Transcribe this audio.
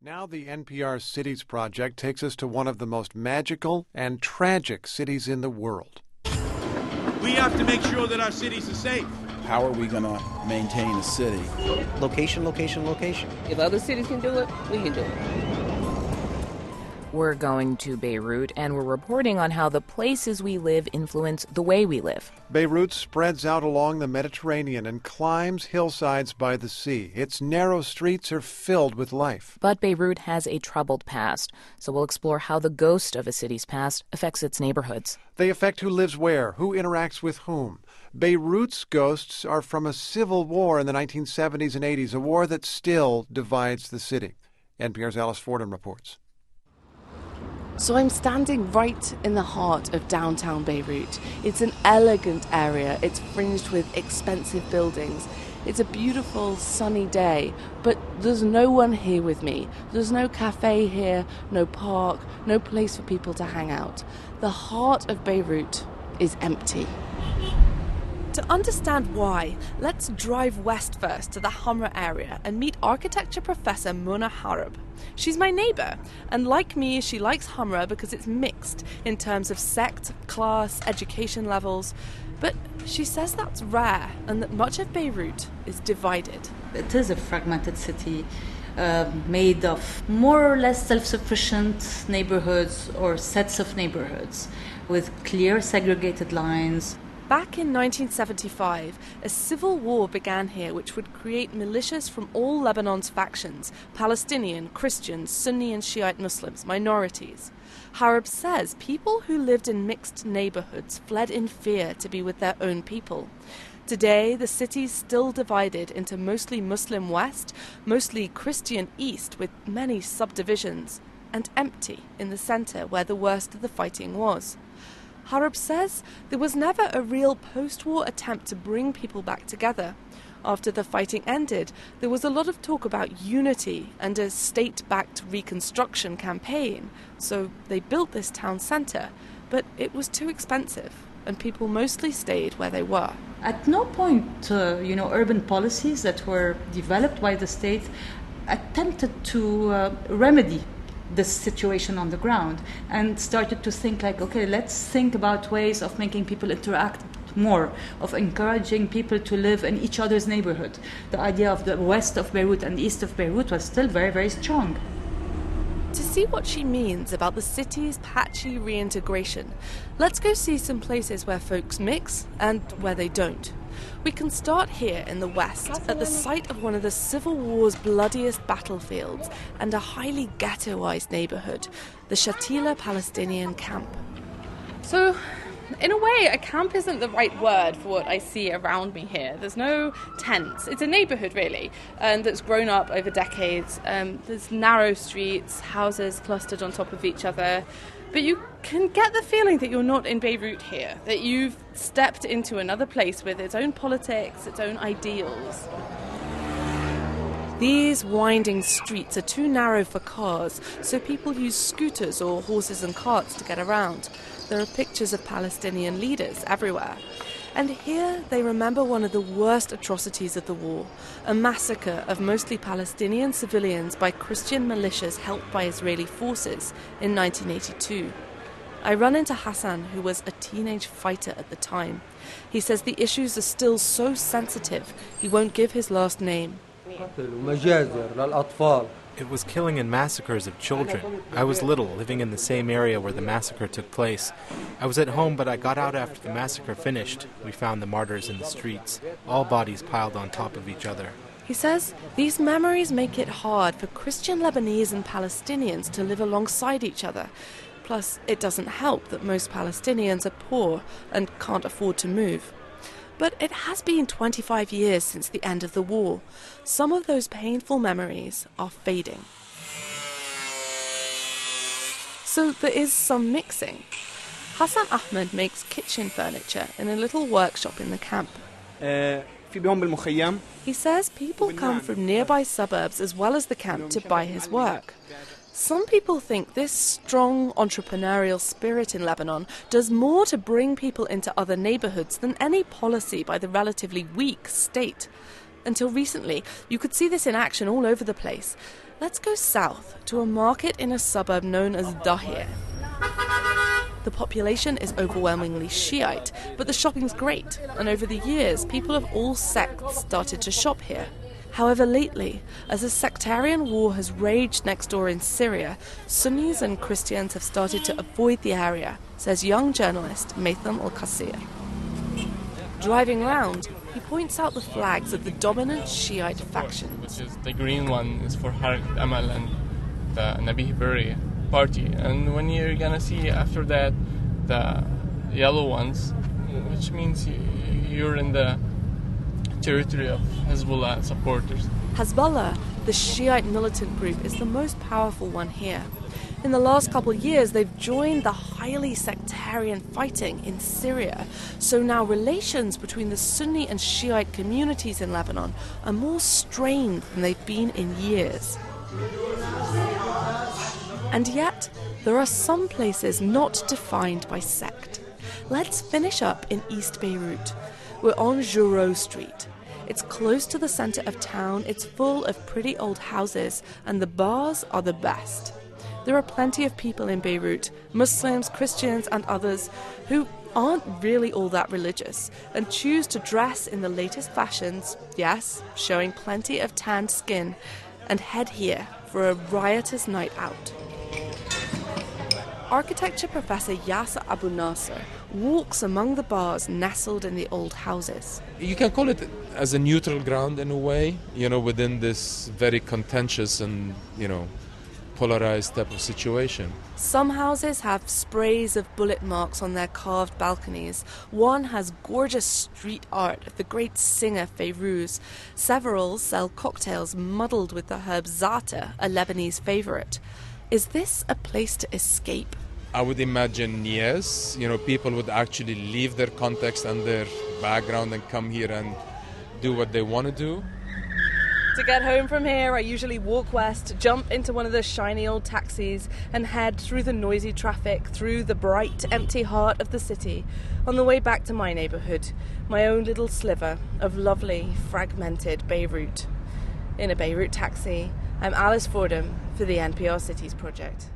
Now the NPR Cities Project takes us to one of the most magical and tragic cities in the world. We have to make sure that our cities are safe. How are we going to maintain a city? Location, location, location. If other cities can do it, we can do it. We're going to Beirut, and we're reporting on how the places we live influence the way we live. Beirut spreads out along the Mediterranean and climbs hillsides by the sea. Its narrow streets are filled with life. But Beirut has a troubled past, so we'll explore how the ghost of a city's past affects its neighborhoods. They affect who lives where, who interacts with whom. Beirut's ghosts are from a civil war in the 1970s and 80s, a war that still divides the city. NPR's Alice Fordham reports. So I'm standing right in the heart of downtown Beirut. It's an elegant area. It's fringed with expensive buildings. It's a beautiful, sunny day, but there's no one here with me. There's no cafe here, no park, no place for people to hang out. The heart of Beirut is empty. To understand why, let's drive west first to the Hamra area and meet architecture professor Mona Harab. She's my neighbour, and like me, she likes Hamra because it's mixed in terms of sect, class, education levels. But she says that's rare and that much of Beirut is divided. It is a fragmented city made of more or less self-sufficient neighborhoods or sets of neighborhoods with clear segregated lines. Back in 1975, a civil war began here which would create militias from all Lebanon's factions, Palestinian, Christians, Sunni and Shiite Muslims, minorities. Harab says people who lived in mixed neighborhoods fled in fear to be with their own people. Today, the city's still divided into mostly Muslim west, mostly Christian east with many subdivisions, and empty in the center where the worst of the fighting was. Harab says there was never a real post-war attempt to bring people back together. After the fighting ended, there was a lot of talk about unity and a state-backed reconstruction campaign. So they built this town centre, but it was too expensive, and people mostly stayed where they were. At no point, urban policies that were developed by the state attempted to remedy this situation on the ground and started to think like, okay, let's think about ways of making people interact more, of encouraging people to live in each other's neighborhood. The idea of the west of Beirut and east of Beirut was still very, very strong. To see what she means about the city's patchy reintegration, let's go see some places where folks mix and where they don't. We can start here in the west, at the site of one of the Civil War's bloodiest battlefields and a highly ghettoized neighborhood, the Shatila Palestinian camp. So, in a way, a camp isn't the right word for what I see around me here. There's no tents. It's a neighborhood, really, that's grown up over decades. There's narrow streets, houses clustered on top of each other. But you can get the feeling that you're not in Beirut here, that you've stepped into another place with its own politics, its own ideals. These winding streets are too narrow for cars, so people use scooters or horses and carts to get around. There are pictures of Palestinian leaders everywhere. And here they remember one of the worst atrocities of the war, a massacre of mostly Palestinian civilians by Christian militias helped by Israeli forces in 1982. I run into Hassan, who was a teenage fighter at the time. He says the issues are still so sensitive, he won't give his last name. It was killing and massacres of children. I was little, living in the same area where the massacre took place. I was at home, but I got out after the massacre finished. We found the martyrs in the streets, all bodies piled on top of each other. He says these memories make it hard for Christian Lebanese and Palestinians to live alongside each other. Plus, it doesn't help that most Palestinians are poor and can't afford to move. But it has been 25 years since the end of the war. Some of those painful memories are fading. So there is some mixing. Hassan Ahmed makes kitchen furniture in a little workshop in the camp. He says people come from nearby suburbs as well as the camp to buy his work. Some people think this strong entrepreneurial spirit in Lebanon does more to bring people into other neighborhoods than any policy by the relatively weak state. Until recently, you could see this in action all over the place. Let's go south to a market in a suburb known as Dahir. The population is overwhelmingly Shiite, but the shopping's great, and over the years, people of all sects started to shop here. However, lately, as a sectarian war has raged next door in Syria, Sunnis and Christians have started to avoid the area, says young journalist Maitham al-Qasir. Driving round, he points out the flags of the dominant Shiite factions. Which is the green one is for Harkat Amal and the Nabih Berri party. And when you're gonna see after that the yellow ones, which means you're in the territory of Hezbollah supporters. Hezbollah, the Shiite militant group, is the most powerful one here. In the last couple of years, they've joined the highly sectarian fighting in Syria. So now relations between the Sunni and Shiite communities in Lebanon are more strained than they've been in years. And yet, there are some places not defined by sect. Let's finish up in East Beirut. We're on Jouro Street. It's close to the center of town, it's full of pretty old houses, and the bars are the best. There are plenty of people in Beirut, Muslims, Christians, and others, who aren't really all that religious and choose to dress in the latest fashions, yes, showing plenty of tanned skin, and head here for a riotous night out. Architecture professor Yasser Abu Nasser walks among the bars nestled in the old houses. You can call it as a neutral ground in a way, within this very contentious and, polarized type of situation. Some houses have sprays of bullet marks on their carved balconies. One has gorgeous street art of the great singer Fairuz. Several sell cocktails muddled with the herb za'atar, a Lebanese favorite. Is this a place to escape? I would imagine yes. People would actually leave their context and their background and come here and do what they want to do. To get home from here, I usually walk west, jump into one of the shiny old taxis, and head through the noisy traffic, through the bright, empty heart of the city, on the way back to my neighbourhood, my own little sliver of lovely, fragmented Beirut. In a Beirut taxi, I'm Alice Fordham for the NPR Cities Project.